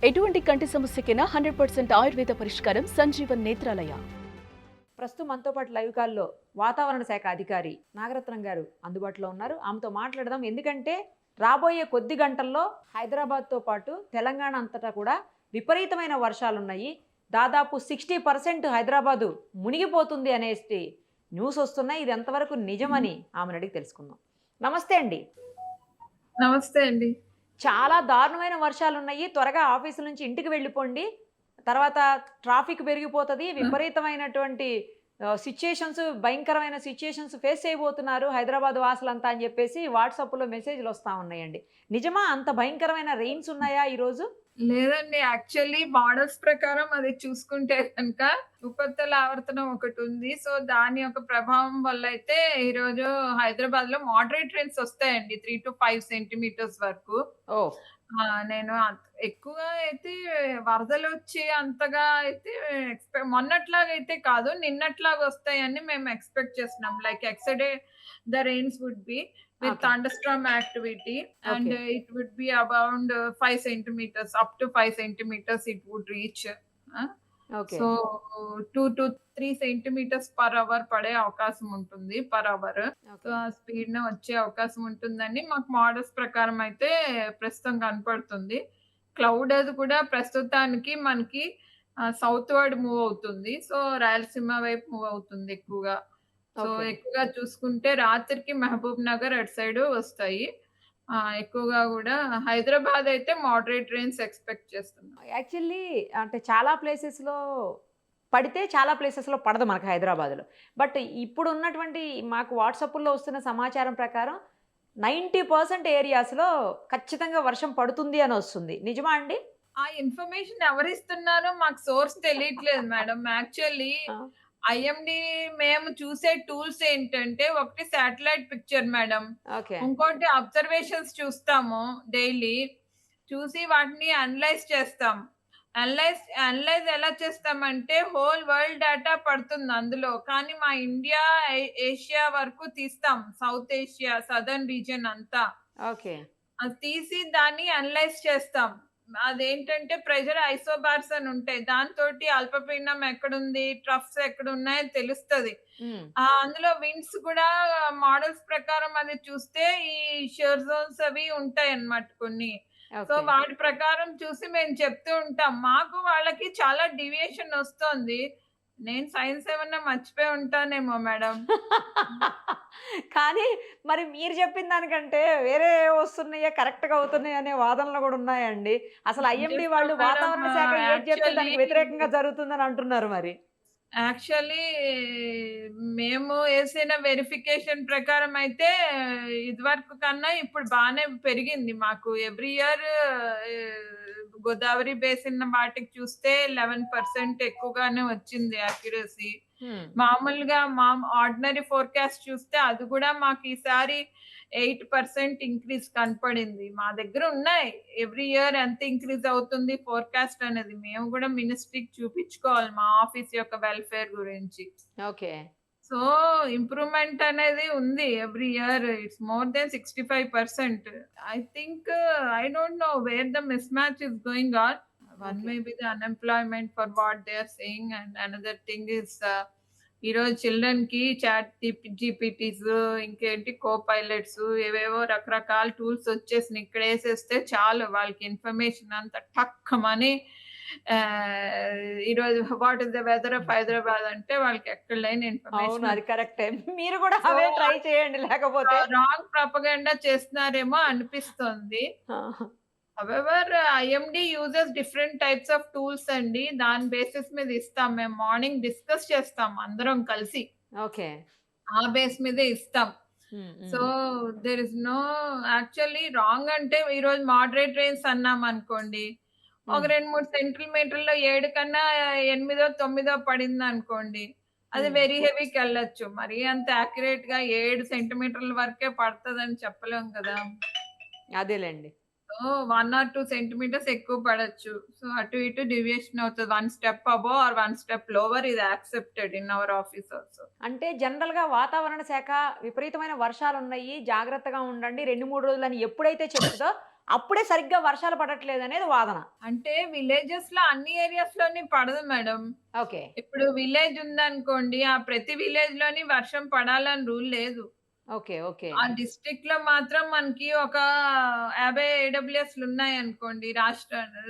ఎటువంటి కంటి సమస్యకైనా 100% ఆయుర్వేద పరిష్కారం సంజీవన్ నేత్రాలయ. ప్రస్తుతం మనతో పాటు లైవ్ కాల్లో వాతావరణ శాఖ అధికారి నాగరత్నం గారు అందుబాటులో ఉన్నారు. ఆమెతో మాట్లాడదాం. ఎందుకంటే రాబోయే కొద్ది గంటల్లో హైదరాబాద్తో పాటు తెలంగాణ అంతటా కూడా విపరీతమైన వర్షాలున్నాయి. దాదాపు 60% హైదరాబాదు మునిగిపోతుంది అనేసి న్యూస్ వస్తున్నాయి. ఇది ఎంతవరకు నిజమని ఆమెను అడిగి తెలుసుకుందాం. నమస్తే అండి. నమస్తే అండి. చాలా దారుణమైన వర్షాలున్నాయి. త్వరగా ఆఫీసు నుంచి ఇంటికి వెళ్ళిపోండి. తర్వాత ట్రాఫిక్ పెరిగిపోతది. విపరీతమైనటువంటి సిట్యుయేషన్స్, భయంకరమైన సిట్యుయేషన్స్ ఫేస్ చేయబోతున్నారు హైదరాబాద్ వాసులంతా అని చెప్పేసి వాట్సాప్‌లో మెసేజ్‌లు వస్తా ఉన్నాయండి. నిజమా? అంత భయంకరమైన రెయిన్స్ ఉన్నాయా ఈరోజు? లేదండి. యాక్చువల్లీ మోడల్స్ ప్రకారం అది చూసుకుంటే గనక ఉపరితల ఆవర్తనం ఒకటుంది. సో, దాని యొక్క ప్రభావం వల్ల అయితే ఈరోజు హైదరాబాద్‌లో మోడరేట్ రెయిన్స్ వస్తాయండి. 3-5 సెంటీమీటర్స్ వరకు. ఓహ్! నేను ఎక్కువగా అయితే వరదలొచ్చి అంతగా అయితే మొన్నట్లాగా అయితే కాదు. నిన్నట్లాగా వస్తాయని మేము ఎక్స్‌పెక్ట్ చేస్తున్నాం. Like yesterday the rains would be with okay. thunderstorm activity and okay. it would be around 5 centimeters, up to 5 centimeters it would reach. uh, okay. So 2 to 3 centimetres per hour పడే అవకాశం ఉంటుంది per hour. So okay. ఆ speed వచ్చే అవకాశం ఉంటుందని మాకు models ప్రకారం అయితే ప్రస్తుతం కనపడుతుంది. క్లౌడ్ అది కూడా ప్రస్తుతానికి మనకి సౌత్ వర్డ్ మూవ్ అవుతుంది. సో రాయలసీమ వైపు మూవ్ అవుతుంది ఎక్కువగా. So okay. ఎక్కువగా చూసుకుంటే రాత్రికి మహబూబ్ నగర్ అటు సైడు వస్తాయి. ఎక్కువగా గూడా హైదరాబాద్ అయితే మోడరేట్ రెయిన్స్ ఎక్స్‌పెక్ట్ చేస్తున్నాం. యాక్చువల్లీ అంటే చాలా ప్లేసెస్‌లో పడితే చాలా ప్లేసెస్‌లో పడదు మనకు హైదరాబాద్‌లో. బట్ ఇప్పుడున్నటువంటి మాకు వాట్సాప్‌లో వస్తున్న సమాచారం ప్రకారం 90% ఏరియాస్‌లో ఖచ్చితంగా వర్షం పడుతుంది అని వస్తుంది. నిజమా అండి? ఆ ఇన్ఫర్మేషన్ ఎవరిస్తున్నారో మాకు సోర్స్ తెలియట్లేదు మేడం. యాక్చువల్లీ ఆ! ఐఎండీ మేము చూసే టూల్స్ ఏంటంటే ఒకటి శాటిలైట్ పిక్చర్ మేడం. ఓకే. ఇంకోటి అబ్జర్వేషన్స్ చూస్తాము డైలీ. చూసి వాటిని అనలైజ్ చేస్తాం. అనలైజ్ ఎలా చేస్తామంటే హోల్ వరల్డ్ డేటా పడుతుంది అందులో. కానీ మా ఇండియా, ఏషియా వరకు తీస్తాం. సౌత్ ఏషియా, సదర్న్ రీజియన్ అంతా. ఓకే. అది తీసి దాన్ని అనలైజ్ చేస్తాం. అదేంటంటే ప్రెషర్ ఐసోబార్స్ అని ఉంటాయి. దాంతోటి అల్పపీడనం ఎక్కడుంది, ట్రఫ్స్ ఎక్కడున్నాయో తెలుస్తది. హ్మ్. అందులో విండ్స్ కూడా మోడల్స్ ప్రకారం అది చూస్తే ఈ షియర్ జోన్స్ అవి ఉంటాయన్నమాట కొన్ని. So okay. వాటి ప్రకారం చూసి మేము చెప్తూ ఉంటాం. మాకు వాళ్ళకి చాలా డీవియేషన్ వస్తోంది. నేను సైన్స్ ఏమన్నా మర్చిపోయి ఉంటానేమో మేడం. కానీ మరి మీరు చెప్పిన దానికంటే వేరే వస్తున్నాయే కరెక్ట్‌గా అవుతున్నాయి అనే వాదనలు కూడా ఉన్నాయండి. అసలు ఏం ఐఎండీ చేస్తాం వాళ్ళు మేడం, వాతావరణ శాఖ ఏది చెప్తే యాక్చువల్లీ దానికి వ్యతిరేకంగా జరుగుతుందని అంటున్నారు మరి. యాక్చువల్లీ మేము ఏసిన వెరిఫికేషన్ ప్రకారం అయితే ఇదివరకు కన్నా ఇప్పుడు బానే పెరిగింది మాకు. ఎవ్రీ ఇయర్ గోదావరి బేసిన్ వాటికి చూస్తే 11% ఎక్కువగానే వచ్చింది యాక్యురసీ. హ్మ్. మామూలుగా ఆర్డినరీ ఫోర్‌కాస్ట్ చూస్తే అది కూడా మాకు ఈసారి 8% ఇంక్రీజ్ కనపడింది. మా దగ్గర ఉన్నాయి. ఎవ్రీ ఇయర్ ఎంత ఇంక్రీజ్ అవుతుంది ఫోర్‌కాస్ట్ అనేది. మేము కూడా మినిస్ట్రీకి చూపించుకోవాలి మా ఆఫీస్ యొక్క వెల్‌ఫేర్ గురించి. ఓకే. సో, ఇంప్రూవ్‌మెంట్ అనేది ఉంది. Every year it's more than 65%. I think I don't know where the mismatch is going on. One okay. may be the unemployment for what they are saying and another thing is ఈరోజు చిల్డ్రన్‌కి జీపీటీస్ ఇంకేంటి కోపైలట్స్ ఏవేవో రకరకాల tools వచ్చేసినాయి. ఇక్కడేసేస్తే చాలు వాళ్ళకి information అంతా టక్కుమని ఈరోజు what is the weather of Hyderabad అంటే వాళ్ళకి ఎక్కడ లేని అవును. ఇన్ఫర్మేషన్ అది కరెక్టే. మీరు కూడా సో అవే ట్రై చేయండి లేకపోతే. రాంగ్ ప్రొపగండా చేస్తున్నారేమో అనిపిస్తుంది. ఆ! However IMD uses different types of tools అండి. దాని బేసిస్ మీద ఇస్తాం. మేము మార్నింగ్ డిస్కస్ చేస్తాం అందరం కలిసి. ఓకే. ఆ బేస్ మీదే ఇస్తాం. Hmm. So, hmm. There is no actually wrong అంటే ఈరోజు మోడరేట్ రెయిన్స్ అన్నామనుకోండి. ఒక హ్మ్. 2, 3 సెంటీమీటర్‌లో 7 కన్నా 8, 9 పడిందనుకోండి. అది హ్మ్. వెరీ హెవీకెళ్ళొచ్చు. మరీ అంత యాక్యురేట్‌గా 7 సెంటీమీటర్ల వరకే పడతదని చెప్పలేం కదా! అదేలెండి. సో, 1 ఆర్ 2 సెంటీమీటర్స్ ఎక్కువ పడొచ్చు. సో, అటు ఇటు డీవియేషన్ అవుతది. 1 step above or 1 step lower is accepted in our office also. అంటే జనరల్‌గా వాతావరణ శాఖ విపరీతమైన వర్షాలున్నాయి, జాగ్రత్తగా ఉండండి 2, 3 రోజులని ఎప్పుడైతే చెప్తదో అప్పుడే సరిగ్గా వర్షాలు పడట్లేదు అనేది వాదన. అంటే విలేజెస్ లో అన్ని ఏరియాస్ లోని పడదు మేడం. ఓకే. ఇప్పుడు విలేజ్ ఉందనుకోండి, ఆ ప్రతి విలేజ్ లోని వర్షం పడాలని రూల్ లేదు. ఓకే. ఓకే. ఆ డిస్ట్రిక్ట్ లో మాత్రం మనకి ఒక 50 ఏడబ్ల్యూఎస్లు ఉన్నాయనుకోండి,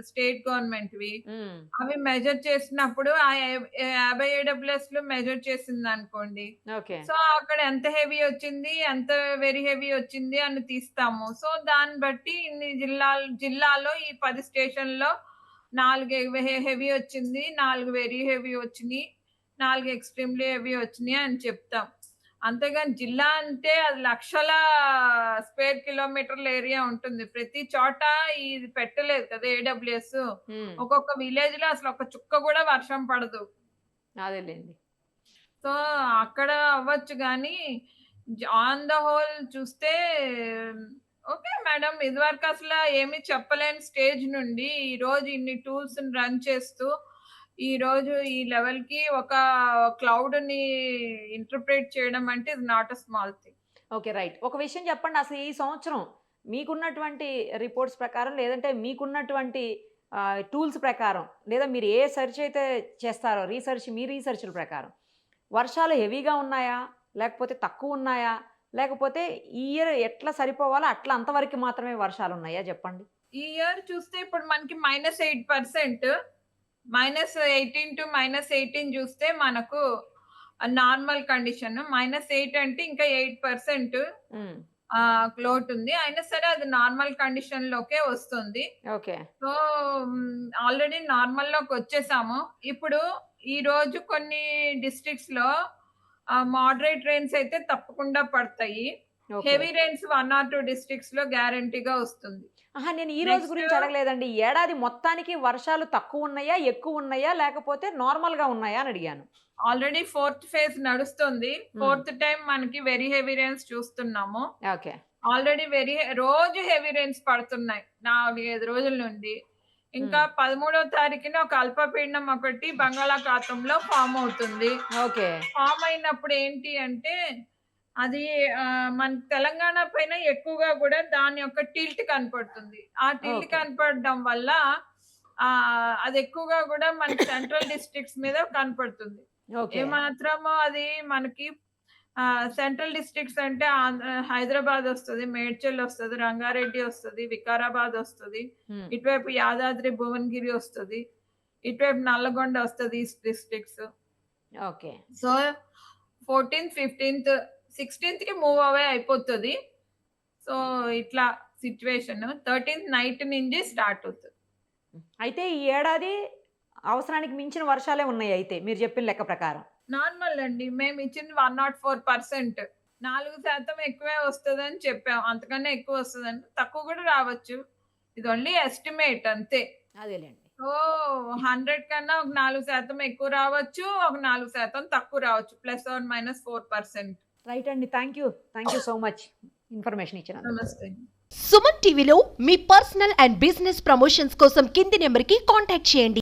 స్టేట్ గవర్నమెంట్వి. హ్మ్. అవి మెజర్ చేసినప్పుడు ఆ 50 ఏడబ్ల్యూఎస్లు మెజర్ చేసిందనుకోండి, ఓకే. సో అక్కడ ఎంత హెవీ వచ్చింది, ఎంత వెరీ హెవీ వచ్చింది అని తీస్తాము. సో దాన్ని బట్టి ఇన్ని జిల్లాలో ఈ 10 స్టేషన్‌లో 4 హెవీ వచ్చింది, 4 వెరీ హెవీ వచ్చినియి, 4 ఎక్స్‌ట్రీమ్‌లీ హెవీ వచ్చినియి అని చెప్తాం. అంతేగాని జిల్లా అంటే అది లక్షల స్క్వేర్ కిలోమీటర్ల ఏరియా ఉంటుంది. ప్రతి చోట ఇది పెట్టలేదు కదా ఏడబ్ల్యూఎస్. హ్మ్. ఒక్కొక్క విలేజ్‌లో అసలు ఒక చుక్క గూడా వర్షం పడదు. అదేలెండి. సో, అక్కడ అవ్వచ్చు గానీ, ఆన్ ద హోల్ చూస్తే ఓకే మేడం. ఇదివరకు అసల ఏమి చెప్పలేని స్టేజ్ నుండి ఈరోజు ఇన్ని టూల్స్‌ని రన్ చేస్తూ, ఈరోజు ఈ లెవెల్‌కి ఒక క్లౌడ్‌ని ఇంటర్ప్రెట్ చేయడం అంటే ఇది not a small thing. Okay. Right. ఒక విషయం చెప్పండి. అసలు ఈ సంవత్సరం మీకున్నటువంటి రిపోర్ట్స్ ప్రకారం లేదంటే మీకున్నటువంటి టూల్స్ ప్రకారం లేదా మీరు ఏ సెర్చ్ అయితే చేస్తారో మీ రీసెర్చ్‌ల ప్రకారం వర్షాలు హెవీగా ఉన్నాయా? లేకపోతే తక్కువున్నాయా? లేకపోతే ఈ ఇయర్ ఎట్లా సరిపోవాలో అట్లా అంతవరకు మాత్రమే వర్షాలున్నాయా చెప్పండి? ఈ ఇయర్ చూస్తే ఇప్పుడు మనకి -8%, -18 టు -18 చూస్తే మనకు నార్మల్ కండిషన్. -8 అంటే ఇంకా 8% హ్మ్. లోటు ఉంది. అయినా సరే అది నార్మల్ కండిషన్‌లోకే వస్తుంది. ఓకే. సో, ఆల్రెడీ నార్మల్‌లోకొచ్చేసాము. ఇప్పుడు ఈరోజు కొన్ని డిస్ట్రిక్ట్స్‌లో మోడరేట్ రెయిన్స్ అయితే తప్పకుండా పడతాయి. ఓకే. హెవీ రెయిన్స్ 1 ఆర్ 2 డిస్ట్రిక్ట్స్‌లో గ్యారంటీగా వస్తుంది. అహా! నేను ఈ రోజు నెక్స్ట్ గురించి అడగలేదండి. ఈ ఏడాది మొత్తానికి వర్షాలు తక్కువున్నాయా? ఎక్కువున్నాయా? లేకపోతే నార్మల్‌గా ఉన్నాయా అని అడిగాను. ఆల్రెడీ ఫోర్త్ ఫేజ్ నడుస్తుంది. హ్మ్. ఫోర్త్ టైమ్ మనకి వెరీ హెవీ రెయిన్స్ చూస్తున్నాము. ఓకే. ఆల్రెడీ రోజు హెవీ రెయిన్స్ పడుతున్నాయి 4, 5 రోజుల నుండి. ఇంకా హ్మ్. 13వ తారీఖున ఒక అల్పపీడనం ఒకటి బంగాళాఖాతంలో ఫార్మ్ అవుతుంది. ఓకే. ఫార్మ్ అయినప్పుడు ఏంటి అంటే, అది మన తెలంగాణ పైన ఎక్కువగా గూడా దాని యొక్క టిల్ట్ కనపడుతుంది. ఆ టిల్ట్ ఓకే. కనపడడం వల్ల అది ఎక్కువగా గూడా మనకి సెంట్రల్ డిస్ట్రిక్ట్స్ మీద కనపడుతుంది. ఓకే. ఏమాత్రము అది మనకి సెంట్రల్ డిస్ట్రిక్ట్స్ అంటే హైదరాబాద్ ఒస్తది, మేడ్చల్ ఒస్తది, రంగారెడ్డి ఒస్తది, వికారాబాద్ ఒస్తది. హ్మ్. ఇటువైపు యాదాద్రి, భువనగిరి ఒస్తది. ఇటువైపు నల్లగొండ ఒస్తది ఈస్ట్ డిస్ట్రిక్ట్స్. ఓకే. సో, 14థ్, 15థ్, 16థ్‌కి మూవ్ అవే అయిపోతది. సో, ఇట్లా సిట్యుయేషన్. 13థ్ నైట్ నుంచి స్టార్ట్ అవుతది. అయితే ఈ ఏడాది అవసరానికి మించిన వర్షాలే ఉన్నాయి అయితే మీరు చెప్పిన లెక్క ప్రకారం. నార్మల్ అండి. మేమిచ్చింది 104%. 4% ఎక్కువే వస్తదని చెప్పాం. అంతకన్నా ఎక్కువ వస్తదని తక్కువ గూడా రావచ్చు. ఇది ఓన్లీ ఎస్టిమేట్ అంతే. అదేలెండి. సో, 100 కన్నా ఒక 4% ఎక్కువ రావచ్చు. ఒక 4% తక్కువ రావచ్చు. +/- 4%. రైట్ అండి. Thank you. Thank you so much information ఇచ్చినందుకు. నమస్తే. సుమన్ టీవీలో మీ పర్సనల్ అండ్ బిజినెస్ ప్రమోషన్స్ కోసం కింది నెంబర్కి కాంటాక్ట్ చేయండి.